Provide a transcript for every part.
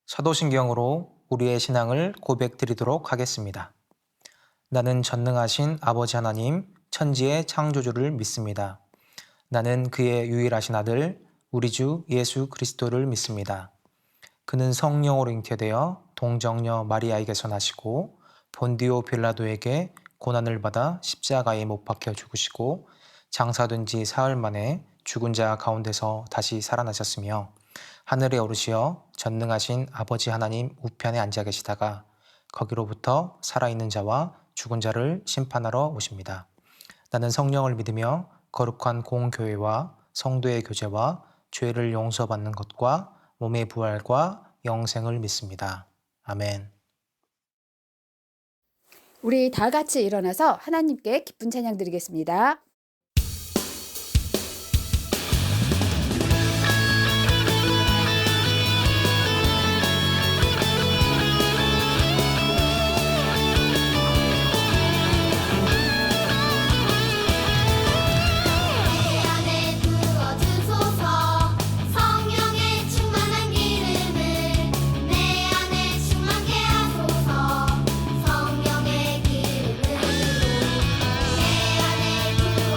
사도신경으로 우리의 신앙을 고백드리도록 하겠습니다. 나는 전능하신 아버지 하나님, 천지의 창조주를 믿습니다. 나는 그의 유일하신 아들, 우리 주 예수 그리스도를 믿습니다. 그는 성령으로 잉태되어 동정녀 마리아에게서 나시고 본디오 빌라도에게 고난을 받아 십자가에 못 박혀 죽으시고 장사된 지 사흘 만에 죽은 자 가운데서 다시 살아나셨으며 하늘에 오르시어 전능하신 아버지 하나님 우편에 앉아 계시다가 거기로부터 살아있는 자와 죽은 자를 심판하러 오십니다. 나는 성령을 믿으며 거룩한 공교회와 성도의 교제와 죄를 용서받는 것과 몸의 부활과 영생을 믿습니다. 아멘. 우리 다 같이 일어나서 하나님께 기쁜 찬양 드리겠습니다. 성령의 기름으로 내 안에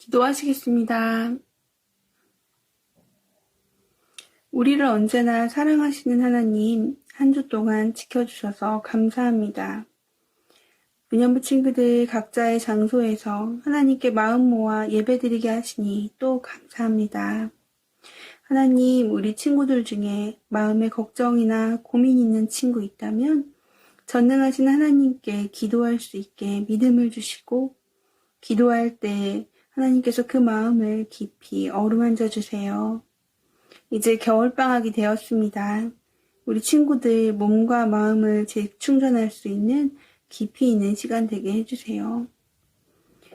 기도하시겠습니다. 우리를 언제나 사랑하시는 하나님, 한 주 동안 지켜주셔서 감사합니다. 은연부 친구들 각자의 장소에서 하나님께 마음 모아 예배드리게 하시니 또 감사합니다. 하나님, 우리 친구들 중에 마음에 걱정이나 고민 있는 친구 있다면 전능하신 하나님께 기도할 수 있게 믿음을 주시고 기도할 때 하나님께서 그 마음을 깊이 어루만져 주세요. 이제 겨울방학이 되었습니다. 우리 친구들 몸과 마음을 재충전할 수 있는 깊이 있는 시간 되게 해주세요.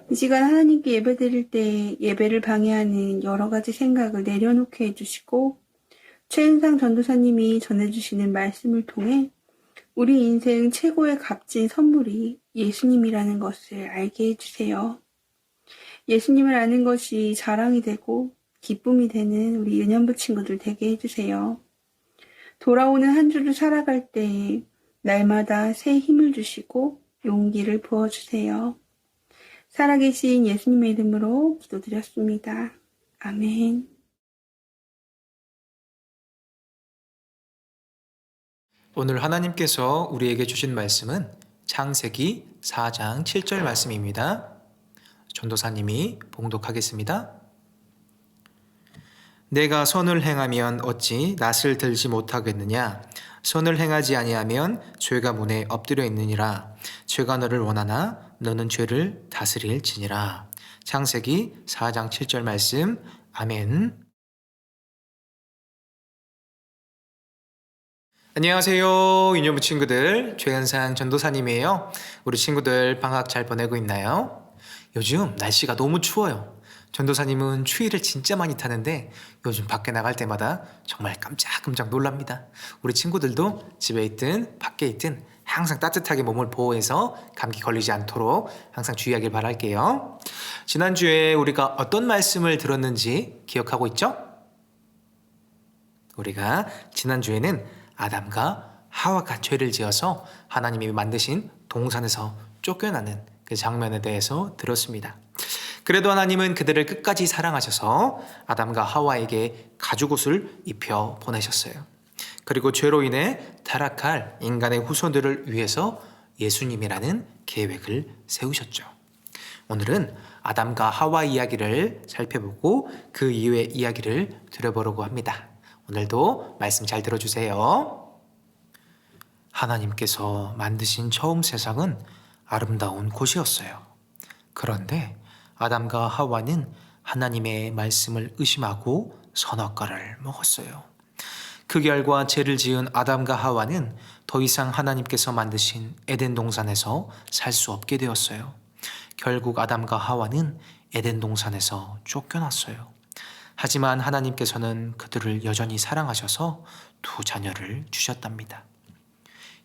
이 시간 하나님께 예배드릴 때 예배를 방해하는 여러 가지 생각을 내려놓게 해주시고 최은상 전도사님이 전해주시는 말씀을 통해 우리 인생 최고의 값진 선물이 예수님이라는 것을 알게 해주세요. 예수님을 아는 것이 자랑이 되고 기쁨이 되는 우리 은연부 친구들 되게 해주세요. 돌아오는 한 주를 살아갈 때 날마다 새 힘을 주시고 용기를 부어주세요. 살아계신 예수님의 이름으로 기도드렸습니다. 아멘. 오늘 하나님께서 우리에게 주신 말씀은 창세기 4장 7절 말씀입니다. 전도사님이 봉독하겠습니다. 내가 선을 행하면 어찌 낯을 들지 못하겠느냐? 선을 행하지 아니하면 죄가 문에 엎드려 있느니라. 죄가 너를 원하나 너는 죄를 다스릴지니라. 창세기 4장 7절 말씀. 아멘. 안녕하세요, 인연부 친구들. 최은상 전도사님이에요. 우리 친구들 방학 잘 보내고 있나요? 요즘 날씨가 너무 추워요. 전도사님은 추위를 진짜 많이 타는데 요즘 밖에 나갈 때마다 정말 깜짝깜짝 놀랍니다. 우리 친구들도 집에 있든 밖에 있든 항상 따뜻하게 몸을 보호해서 감기 걸리지 않도록 항상 주의하길 바랄게요. 지난주에 우리가 어떤 말씀을 들었는지 기억하고 있죠? 우리가 지난주에는 아담과 하와가 죄를 지어서 하나님이 만드신 동산에서 쫓겨나는 그 장면에 대해서 들었습니다. 그래도 하나님은 그들을 끝까지 사랑하셔서 아담과 하와에게 가죽옷을 입혀 보내셨어요. 그리고 죄로 인해 타락할 인간의 후손들을 위해서 예수님이라는 계획을 세우셨죠. 오늘은 아담과 하와 이야기를 살펴보고 그 이후의 이야기를 들어보려고 합니다. 오늘도 말씀 잘 들어주세요. 하나님께서 만드신 처음 세상은 아름다운 곳이었어요. 그런데 아담과 하와는 하나님의 말씀을 의심하고 선악과를 먹었어요. 그 결과 죄를 지은 아담과 하와는 더 이상 하나님께서 만드신 에덴 동산에서 살 수 없게 되었어요. 결국 아담과 하와는 에덴 동산에서 쫓겨났어요. 하지만 하나님께서는 그들을 여전히 사랑하셔서 두 자녀를 주셨답니다.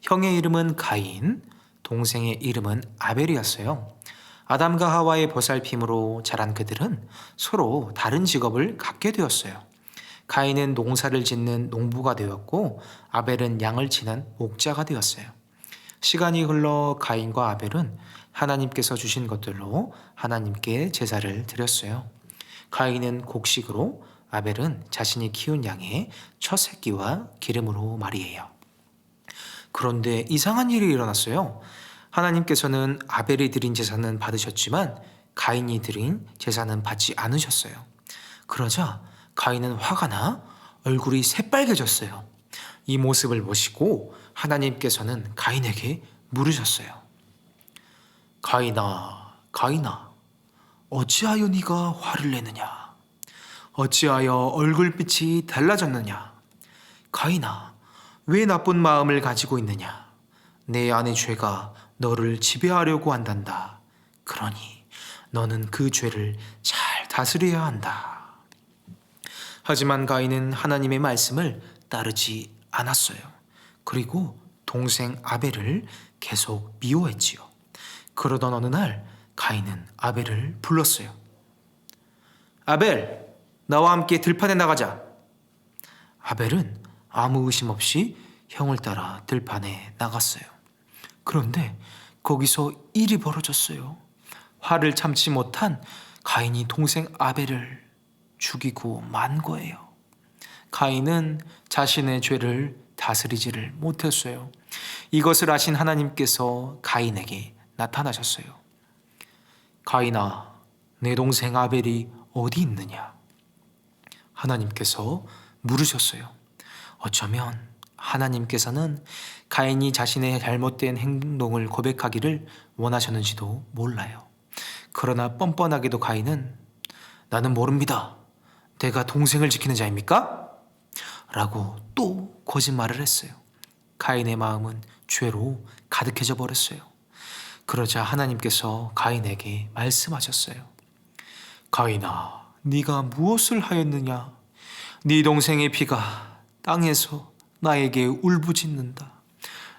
형의 이름은 가인, 동생의 이름은 아벨이었어요. 아담과 하와의 보살핌으로 자란 그들은 서로 다른 직업을 갖게 되었어요. 가인은 농사를 짓는 농부가 되었고 아벨은 양을 치는 목자가 되었어요. 시간이 흘러 가인과 아벨은 하나님께서 주신 것들로 하나님께 제사를 드렸어요. 가인은 곡식으로, 아벨은 자신이 키운 양의 첫 새끼와 기름으로 말이에요. 그런데 이상한 일이 일어났어요. 하나님께서는 아벨이 드린 제사는 받으셨지만 가인이 드린 제사는 받지 않으셨어요. 그러자 가인은 화가 나 얼굴이 새빨개졌어요. 이 모습을 보시고 하나님께서는 가인에게 물으셨어요. 가인아, 가인아, 어찌하여 네가 화를 내느냐? 어찌하여 얼굴빛이 달라졌느냐? 가인아, 왜 나쁜 마음을 가지고 있느냐? 내 안의 죄가 너를 지배하려고 한단다. 그러니 너는 그 죄를 잘 다스려야 한다. 하지만 가인은 하나님의 말씀을 따르지 않았어요. 그리고 동생 아벨을 계속 미워했지요. 그러던 어느 날 가인은 아벨을 불렀어요. 아벨, 나와 함께 들판에 나가자. 아벨은 아무 의심 없이 형을 따라 들판에 나갔어요. 그런데 거기서 일이 벌어졌어요. 화를 참지 못한 가인이 동생 아벨을 죽이고 만 거예요. 가인은 자신의 죄를 다스리지를 못했어요. 이것을 아신 하나님께서 가인에게 나타나셨어요. 가인아, 내 동생 아벨이 어디 있느냐? 하나님께서 물으셨어요. 어쩌면 하나님께서는 가인이 자신의 잘못된 행동을 고백하기를 원하셨는지도 몰라요. 그러나 뻔뻔하게도 가인은 나는 모릅니다. 내가 동생을 지키는 자입니까? 라고 또 거짓말을 했어요. 가인의 마음은 죄로 가득해져 버렸어요. 그러자 하나님께서 가인에게 말씀하셨어요. 가인아, 네가 무엇을 하였느냐? 네 동생의 피가 땅에서 나에게 울부짖는다.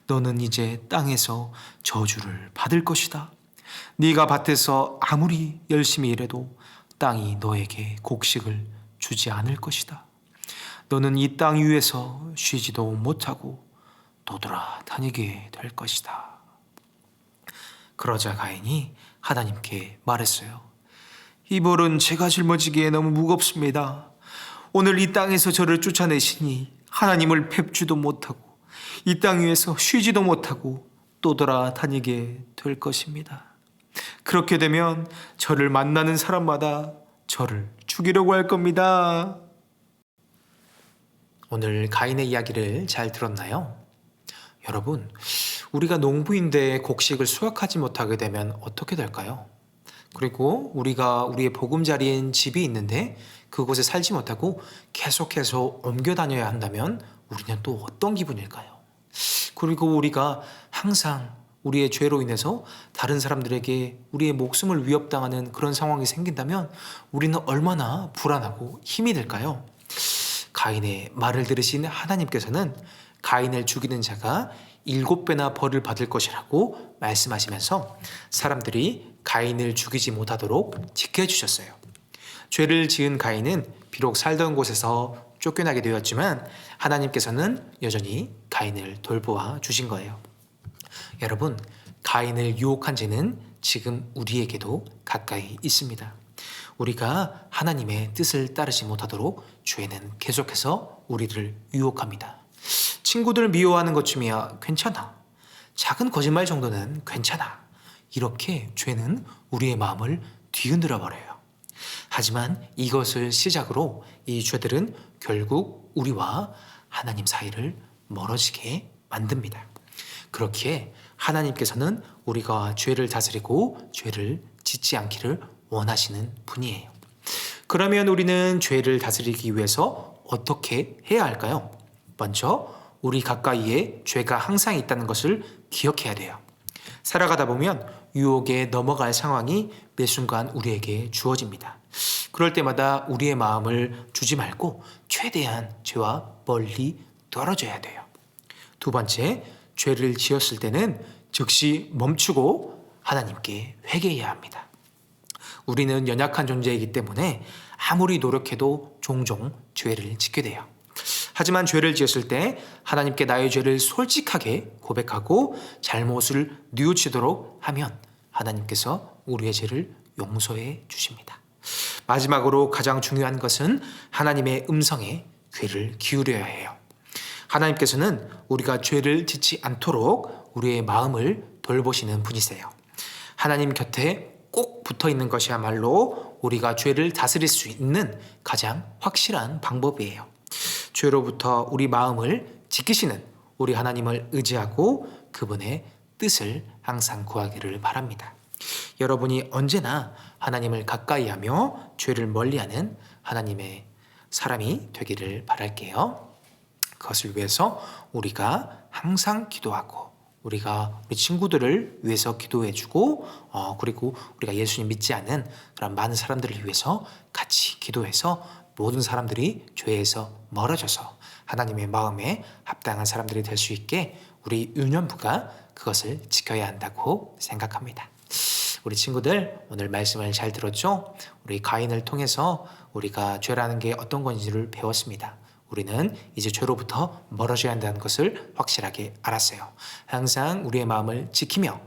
너는 이제 땅에서 저주를 받을 것이다. 네가 밭에서 아무리 열심히 일해도 땅이 너에게 곡식을 주지 않을 것이다. 너는 이 땅 위에서 쉬지도 못하고 돌아다니게 될 것이다. 그러자 가인이 하나님께 말했어요. 이 벌은 제가 짊어지기에 너무 무겁습니다. 오늘 이 땅에서 저를 쫓아내시니 하나님을 뵙지도 못하고 이 땅 위에서 쉬지도 못하고 돌아다니게 될 것입니다. 그렇게 되면 저를 만나는 사람마다 저를 죽이려고 할 겁니다. 오늘 가인의 이야기를 잘 들었나요? 여러분, 우리가 농부인데 곡식을 수확하지 못하게 되면 어떻게 될까요? 그리고 우리가 우리의 보금자리인 집이 있는데 그곳에 살지 못하고 계속해서 옮겨 다녀야 한다면 우리는 또 어떤 기분일까요? 그리고 우리가 항상 우리의 죄로 인해서 다른 사람들에게 우리의 목숨을 위협당하는 그런 상황이 생긴다면 우리는 얼마나 불안하고 힘이 들까요? 가인의 말을 들으신 하나님께서는 가인을 죽이는 자가 7배나 벌을 받을 것이라고 말씀하시면서 사람들이 가인을 죽이지 못하도록 지켜주셨어요. 죄를 지은 가인은 비록 살던 곳에서 쫓겨나게 되었지만 하나님께서는 여전히 가인을 돌보아 주신 거예요. 여러분, 가인을 유혹한 죄는 지금 우리에게도 가까이 있습니다. 우리가 하나님의 뜻을 따르지 못하도록 죄는 계속해서 우리를 유혹합니다. 친구들 미워하는 것쯤이야 괜찮아. 작은 거짓말 정도는 괜찮아. 이렇게 죄는 우리의 마음을 뒤흔들어 버려요. 하지만 이것을 시작으로 이 죄들은 결국 우리와 하나님 사이를 멀어지게 만듭니다. 그렇기에 하나님께서는 우리가 죄를 다스리고 죄를 짓지 않기를 원하시는 분이에요. 그러면 우리는 죄를 다스리기 위해서 어떻게 해야 할까요? 먼저 우리 가까이에 죄가 항상 있다는 것을 기억해야 돼요. 살아가다 보면 유혹에 넘어갈 상황이 매 순간 우리에게 주어집니다. 그럴 때마다 우리의 마음을 주지 말고 최대한 죄와 멀리 떨어져야 돼요. 두 번째, 죄를 지었을 때는 즉시 멈추고 하나님께 회개해야 합니다. 우리는 연약한 존재이기 때문에 아무리 노력해도 종종 죄를 짓게 돼요. 하지만 죄를 지었을 때 하나님께 나의 죄를 솔직하게 고백하고 잘못을 뉘우치도록 하면 하나님께서 우리의 죄를 용서해 주십니다. 마지막으로 가장 중요한 것은 하나님의 음성에 귀를 기울여야 해요. 하나님께서는 우리가 죄를 짓지 않도록 우리의 마음을 돌보시는 분이세요. 하나님 곁에 꼭 붙어 있는 것이야말로 우리가 죄를 다스릴 수 있는 가장 확실한 방법이에요. 죄로부터 우리 마음을 지키시는 우리 하나님을 의지하고 그분의 뜻을 항상 구하기를 바랍니다. 여러분이 언제나 하나님을 가까이 하며 죄를 멀리하는 하나님의 사람이 되기를 바랄게요. 그것을 위해서 우리가 항상 기도하고 우리가 우리 친구들을 위해서 기도해주고 그리고 우리가 예수님 믿지 않는 그런 많은 사람들을 위해서 같이 기도해서 모든 사람들이 죄에서 멀어져서 하나님의 마음에 합당한 사람들이 될 수 있게 우리 유년부가 그것을 지켜야 한다고 생각합니다. 우리 친구들 오늘 말씀을 잘 들었죠? 우리 가인을 통해서 우리가 죄라는 게 어떤 건지를 배웠습니다. 우리는 이제 죄로부터 멀어져야 한다는 것을 확실하게 알았어요. 항상 우리의 마음을 지키며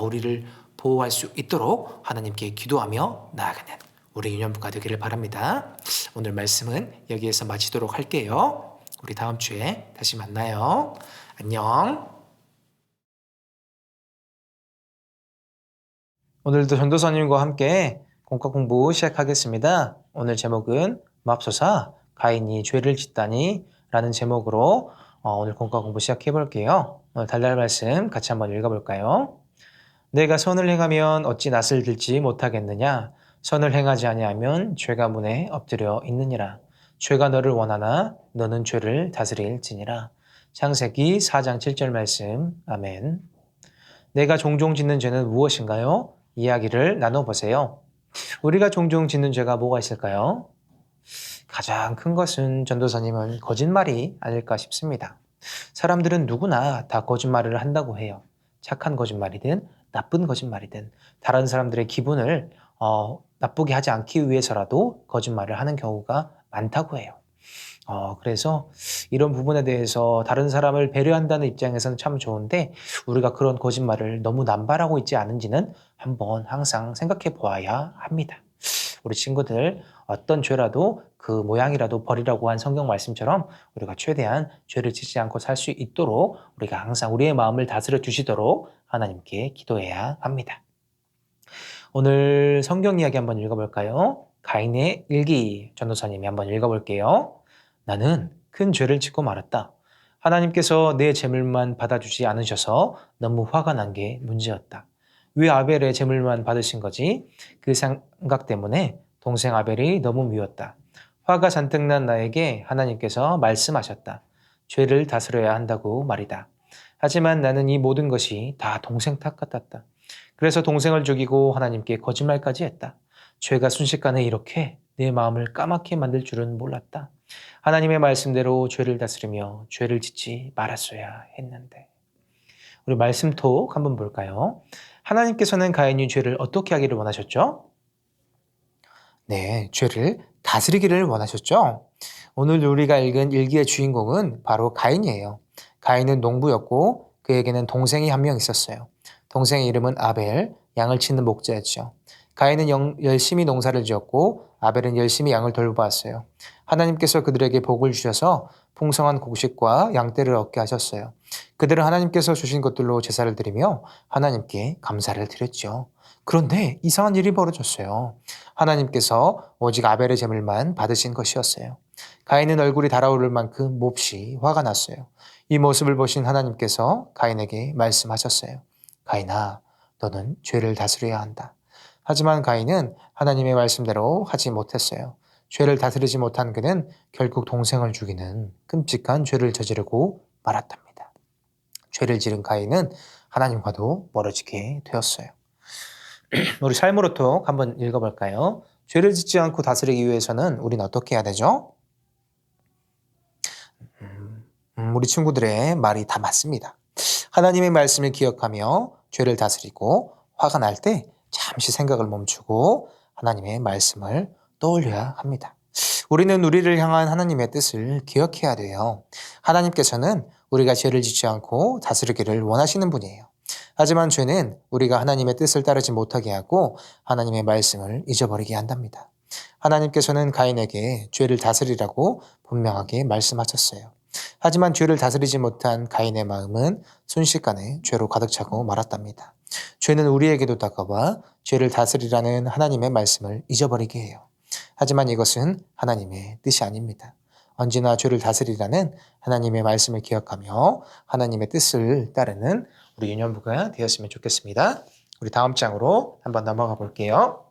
우리를 보호할 수 있도록 하나님께 기도하며 나아가는 우리 유년부가 되기를 바랍니다. 오늘 말씀은 여기에서 마치도록 할게요. 우리 다음 주에 다시 만나요. 안녕. 오늘도 전도사님과 함께 공과 공부 시작하겠습니다. 오늘 제목은 맙소사 가인이 죄를 짓다니 라는 제목으로 오늘 공과 공부 시작해 볼게요. 오늘 달달 말씀 같이 한번 읽어볼까요? 내가 선을 행하면 어찌 낯을 들지 못하겠느냐? 선을 행하지 아니하면 죄가 문에 엎드려 있느니라. 죄가 너를 원하나 너는 죄를 다스릴지니라. 창세기 4장 7절 말씀. 아멘. 내가 종종 짓는 죄는 무엇인가요? 이야기를 나눠보세요. 우리가 종종 짓는 죄가 뭐가 있을까요? 가장 큰 것은 전도사님은 거짓말이 아닐까 싶습니다. 사람들은 누구나 다 거짓말을 한다고 해요. 착한 거짓말이든 나쁜 거짓말이든 다른 사람들의 기분을 나쁘게 하지 않기 위해서라도 거짓말을 하는 경우가 많다고 해요. 그래서 이런 부분에 대해서 다른 사람을 배려한다는 입장에서는 참 좋은데 우리가 그런 거짓말을 너무 남발하고 있지 않은지는 한번 항상 생각해 보아야 합니다. 우리 친구들 어떤 죄라도 그 모양이라도 버리라고 한 성경 말씀처럼 우리가 최대한 죄를 짓지 않고 살 수 있도록 우리가 항상 우리의 마음을 다스려 주시도록 하나님께 기도해야 합니다. 오늘 성경 이야기 한번 읽어볼까요? 가인의 일기 전도사님이 한번 읽어볼게요. 나는 큰 죄를 짓고 말았다. 하나님께서 내 제물만 받아주지 않으셔서 너무 화가 난 게 문제였다. 왜 아벨의 제물만 받으신 거지? 그 생각 때문에 동생 아벨이 너무 미웠다. 화가 잔뜩 난 나에게 하나님께서 말씀하셨다. 죄를 다스려야 한다고 말이다. 하지만 나는 이 모든 것이 다 동생 탓 같았다. 그래서 동생을 죽이고 하나님께 거짓말까지 했다. 죄가 순식간에 이렇게 내 마음을 까맣게 만들 줄은 몰랐다. 하나님의 말씀대로 죄를 다스리며 죄를 짓지 말았어야 했는데. 우리 말씀톡 한번 볼까요? 하나님께서는 가인이 죄를 어떻게 하기를 원하셨죠? 네, 죄를 다스리기를 원하셨죠? 오늘 우리가 읽은 일기의 주인공은 바로 가인이에요. 가인은 농부였고 그에게는 동생이 한 명 있었어요. 동생의 이름은 아벨, 양을 치는 목자였죠. 가인은 열심히 농사를 지었고 아벨은 열심히 양을 돌보았어요. 하나님께서 그들에게 복을 주셔서 풍성한 곡식과 양떼를 얻게 하셨어요. 그들은 하나님께서 주신 것들로 제사를 드리며 하나님께 감사를 드렸죠. 그런데 이상한 일이 벌어졌어요. 하나님께서 오직 아벨의 제물만 받으신 것이었어요. 가인은 얼굴이 달아오를 만큼 몹시 화가 났어요. 이 모습을 보신 하나님께서 가인에게 말씀하셨어요. 가인아, 너는 죄를 다스려야 한다. 하지만 가인은 하나님의 말씀대로 하지 못했어요. 죄를 다스리지 못한 그는 결국 동생을 죽이는 끔찍한 죄를 저지르고 말았답니다. 죄를 지른 가인은 하나님과도 멀어지게 되었어요. 우리 삶으로톡 한번 읽어볼까요? 죄를 짓지 않고 다스리기 위해서는 우리는 어떻게 해야 되죠? 우리 친구들의 말이 다 맞습니다. 하나님의 말씀을 기억하며 죄를 다스리고 화가 날 때 잠시 생각을 멈추고 하나님의 말씀을 떠올려야 합니다. 우리는 우리를 향한 하나님의 뜻을 기억해야 돼요. 하나님께서는 우리가 죄를 짓지 않고 다스리기를 원하시는 분이에요. 하지만 죄는 우리가 하나님의 뜻을 따르지 못하게 하고 하나님의 말씀을 잊어버리게 한답니다. 하나님께서는 가인에게 죄를 다스리라고 분명하게 말씀하셨어요. 하지만 죄를 다스리지 못한 가인의 마음은 순식간에 죄로 가득 차고 말았답니다. 죄는 우리에게도 다가와 죄를 다스리라는 하나님의 말씀을 잊어버리게 해요. 하지만 이것은 하나님의 뜻이 아닙니다. 언제나 죄를 다스리라는 하나님의 말씀을 기억하며 하나님의 뜻을 따르는 우리 유년부가 되었으면 좋겠습니다. 우리 다음 장으로 한번 넘어가 볼게요.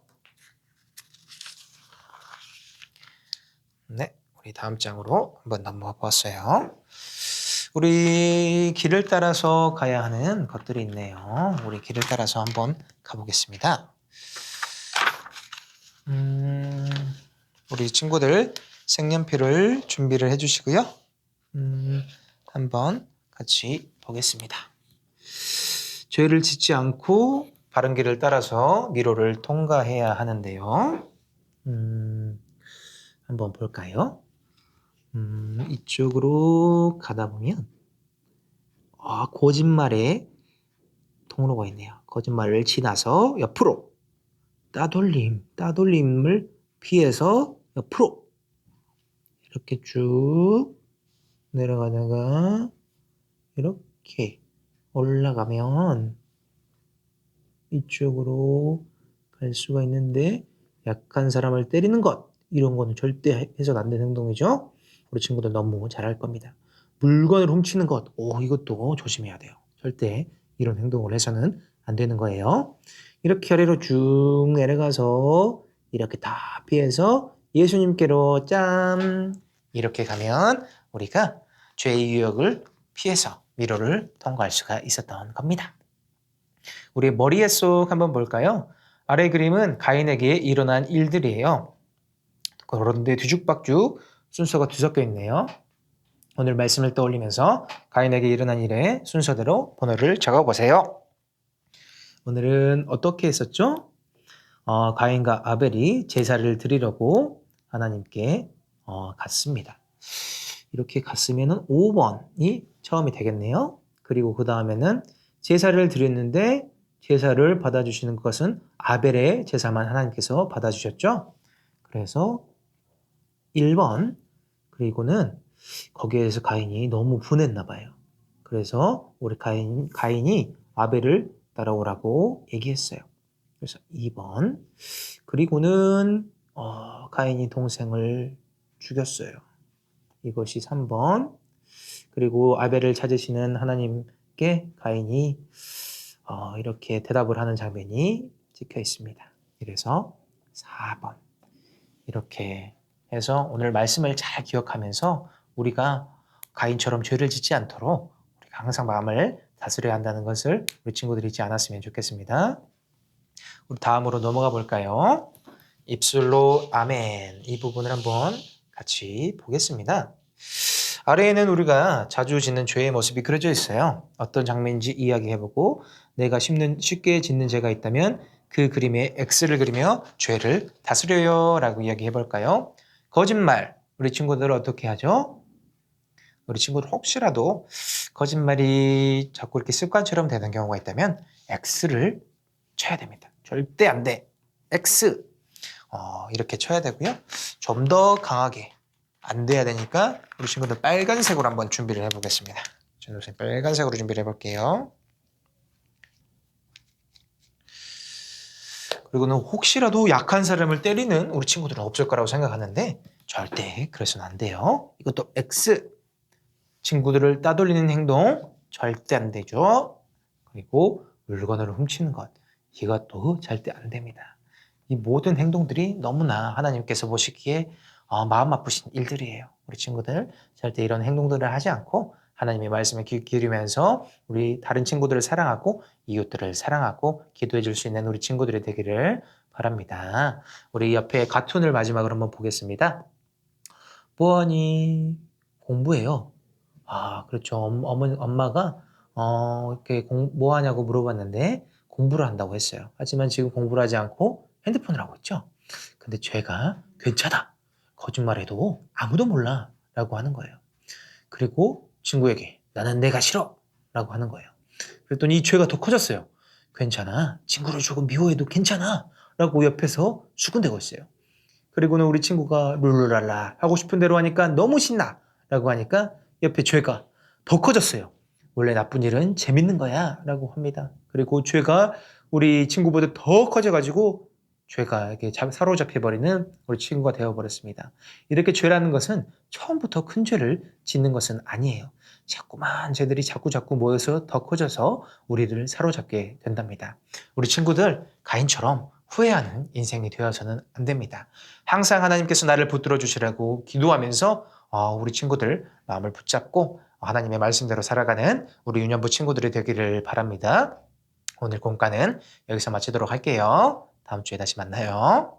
네, 우리 다음 장으로 한번 넘어가 보았어요. 우리 길을 따라서 가야 하는 것들이 있네요. 우리 길을 따라서 한번 가보겠습니다. 우리 친구들 색연필을 준비를 해주시고요. 한번 같이 보겠습니다. 죄를 짓지 않고 바른 길을 따라서 미로를 통과해야 하는데요. 한번 볼까요? 이쪽으로 가다 보면 거짓말의 통로가 있네요. 거짓말을 지나서 옆으로 따돌림을 피해서 옆으로 이렇게 쭉 내려가다가 이렇게 올라가면 이쪽으로 갈 수가 있는데 약한 사람을 때리는 것 이런 거는 절대 해서는 안 되는 행동이죠. 우리 친구들 너무 잘할 겁니다. 물건을 훔치는 것, 이것도 조심해야 돼요. 절대 이런 행동을 해서는 안 되는 거예요. 이렇게 아래로 쭉 내려가서 이렇게 다 피해서 예수님께로 짠 이렇게 가면 우리가 죄의 유혹을 피해서 미로를 통과할 수가 있었던 겁니다. 우리 머리에 쏙 한번 볼까요? 아래 그림은 가인에게 일어난 일들이에요. 그런데 뒤죽박죽 순서가 뒤섞여 있네요. 오늘 말씀을 떠올리면서 가인에게 일어난 일의 순서대로 번호를 적어보세요. 오늘은 어떻게 했었죠? 가인과 아벨이 제사를 드리려고 하나님께 갔습니다. 이렇게 갔으면 5번이 처음이 되겠네요. 그리고 그 다음에는 제사를 드렸는데 제사를 받아주시는 것은 아벨의 제사만 하나님께서 받아주셨죠. 그래서 1번 그리고는 거기에서 가인이 너무 분했나 봐요. 그래서 우리 가인이 아벨을 따라오라고 얘기했어요. 그래서 2번 그리고는 가인이 동생을 죽였어요. 이것이 3번 그리고 아벨을 찾으시는 하나님께 가인이 이렇게 대답을 하는 장면이 찍혀 있습니다. 그래서 4번 이렇게 해서 오늘 말씀을 잘 기억하면서 우리가 가인처럼 죄를 짓지 않도록 우리가 항상 마음을 다스려야 한다는 것을 우리 친구들이 잊지 않았으면 좋겠습니다. 우리 다음으로 넘어가 볼까요? 입술로 아멘 이 부분을 한번 같이 보겠습니다. 아래에는 우리가 자주 짓는 죄의 모습이 그려져 있어요. 어떤 장면인지 이야기해보고 내가 쉽게 짓는 죄가 있다면 그 그림에 X를 그리며 죄를 다스려요 라고 이야기해볼까요? 거짓말, 우리 친구들 어떻게 하죠? 우리 친구들 혹시라도 거짓말이 자꾸 이렇게 습관처럼 되는 경우가 있다면 X를 쳐야 됩니다. 절대 안 돼. X. 이렇게 쳐야 되고요. 좀 더 강하게 안 돼야 되니까 우리 친구들 빨간색으로 한번 준비를 해보겠습니다. 저는 빨간색으로 준비를 해볼게요. 그리고는 혹시라도 약한 사람을 때리는 우리 친구들은 없을 거라고 생각하는데 절대 그래서는 안 돼요. 이것도 X. 친구들을 따돌리는 행동 절대 안 되죠. 그리고 물건을 훔치는 것 이것도 절대 안 됩니다. 이 모든 행동들이 너무나 하나님께서 보시기에 마음 아프신 일들이에요. 우리 친구들 절대 이런 행동들을 하지 않고 하나님의 말씀에 귀 기울이면서 우리 다른 친구들을 사랑하고 이웃들을 사랑하고 기도해 줄 수 있는 우리 친구들이 되기를 바랍니다. 우리 옆에 카툰을 마지막으로 한번 보겠습니다. 뭐하니? 공부해요. 그렇죠. 엄마가 이렇게 뭐 하냐고 물어봤는데 공부를 한다고 했어요. 하지만 지금 공부를 하지 않고 핸드폰을 하고 있죠. 근데 죄가 괜찮아. 거짓말해도 아무도 몰라. 라고 하는 거예요. 그리고 친구에게 나는 내가 싫어. 라고 하는 거예요. 그랬더니 이 죄가 더 커졌어요. 괜찮아. 친구를 조금 미워해도 괜찮아. 라고 옆에서 수군대고 있어요. 그리고는 우리 친구가 룰루랄라 하고 싶은 대로 하니까 너무 신나. 라고 하니까 옆에 죄가 더 커졌어요. 원래 나쁜 일은 재밌는 거야. 라고 합니다. 그리고 죄가 우리 친구보다 더 커져가지고 죄가 이렇게 사로잡혀버리는 우리 친구가 되어버렸습니다. 이렇게 죄라는 것은 처음부터 큰 죄를 짓는 것은 아니에요. 자꾸만 죄들이 자꾸 모여서 더 커져서 우리를 사로잡게 된답니다. 우리 친구들 가인처럼 후회하는 인생이 되어서는 안 됩니다. 항상 하나님께서 나를 붙들어 주시라고 기도하면서 우리 친구들 마음을 붙잡고 하나님의 말씀대로 살아가는 우리 유년부 친구들이 되기를 바랍니다. 오늘 공과는 여기서 마치도록 할게요. 다음 주에 다시 만나요.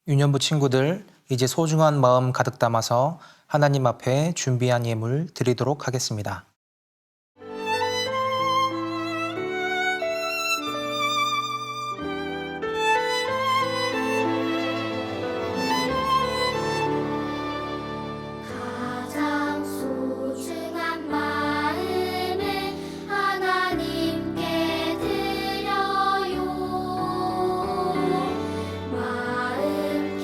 유년부 친구들, 이제 소중한 마음 가득 담아서 하나님 앞에 준비한 예물 드리도록 하겠습니다. 가장 소중한 마음을 하나님께 드려요. 마음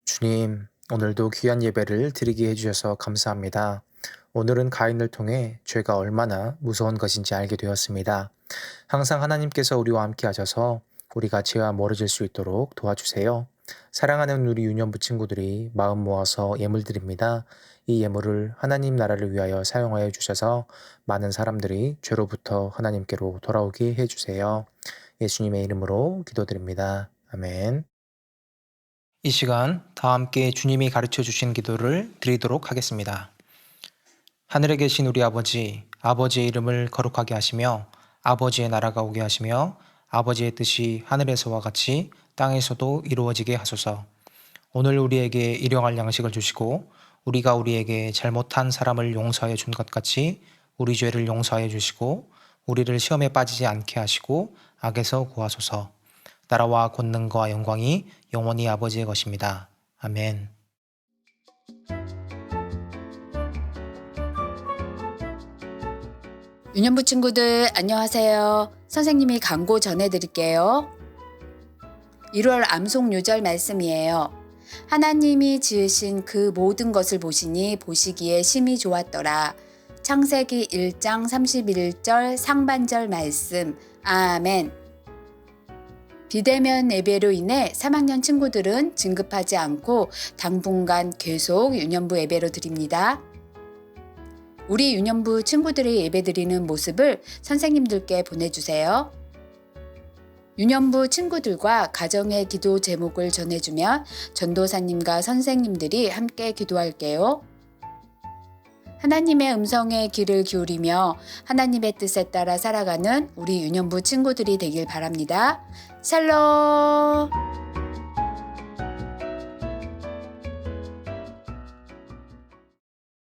주님, 오늘도 귀한 예배를 드리게 해주셔서 감사합니다. 오늘은 가인을 통해 죄가 얼마나 무서운 것인지 알게 되었습니다. 항상 하나님께서 우리와 함께 하셔서 우리가 죄와 멀어질 수 있도록 도와주세요. 사랑하는 우리 유년부 친구들이 마음 모아서 예물 드립니다. 이 예물을 하나님 나라를 위하여 사용하여 주셔서 많은 사람들이 죄로부터 하나님께로 돌아오게 해주세요. 예수님의 이름으로 기도드립니다. 아멘. 이 시간 다 함께 주님이 가르쳐 주신 기도를 드리도록 하겠습니다. 하늘에 계신 우리 아버지, 아버지의 이름을 거룩하게 하시며 아버지의 나라가 오게 하시며 아버지의 뜻이 하늘에서와 같이 땅에서도 이루어지게 하소서. 오늘 우리에게 일용할 양식을 주시고 우리가 우리에게 잘못한 사람을 용서해 준 것 같이 우리 죄를 용서해 주시고 우리를 시험에 빠지지 않게 하시고 악에서 구하소서. 나라와 권능과 영광이 영원히 아버지의 것입니다. 아멘. 유년부 친구들 안녕하세요. 선생님이 광고 전해드릴게요. 1월 암송 요절 말씀이에요. 하나님이 지으신 그 모든 것을 보시니 보시기에 심히 좋았더라. 창세기 1장 31절 상반절 말씀. 아멘. 비대면 예배로 인해 3학년 친구들은 진급하지 않고 당분간 계속 유년부 예배로 드립니다. 우리 유년부 친구들이 예배드리는 모습을 선생님들께 보내주세요. 유년부 친구들과 가정의 기도 제목을 전해주면 전도사님과 선생님들이 함께 기도할게요. 하나님의 음성에 귀를 기울이며 하나님의 뜻에 따라 살아가는 우리 유년부 친구들이 되길 바랍니다. 샬롬!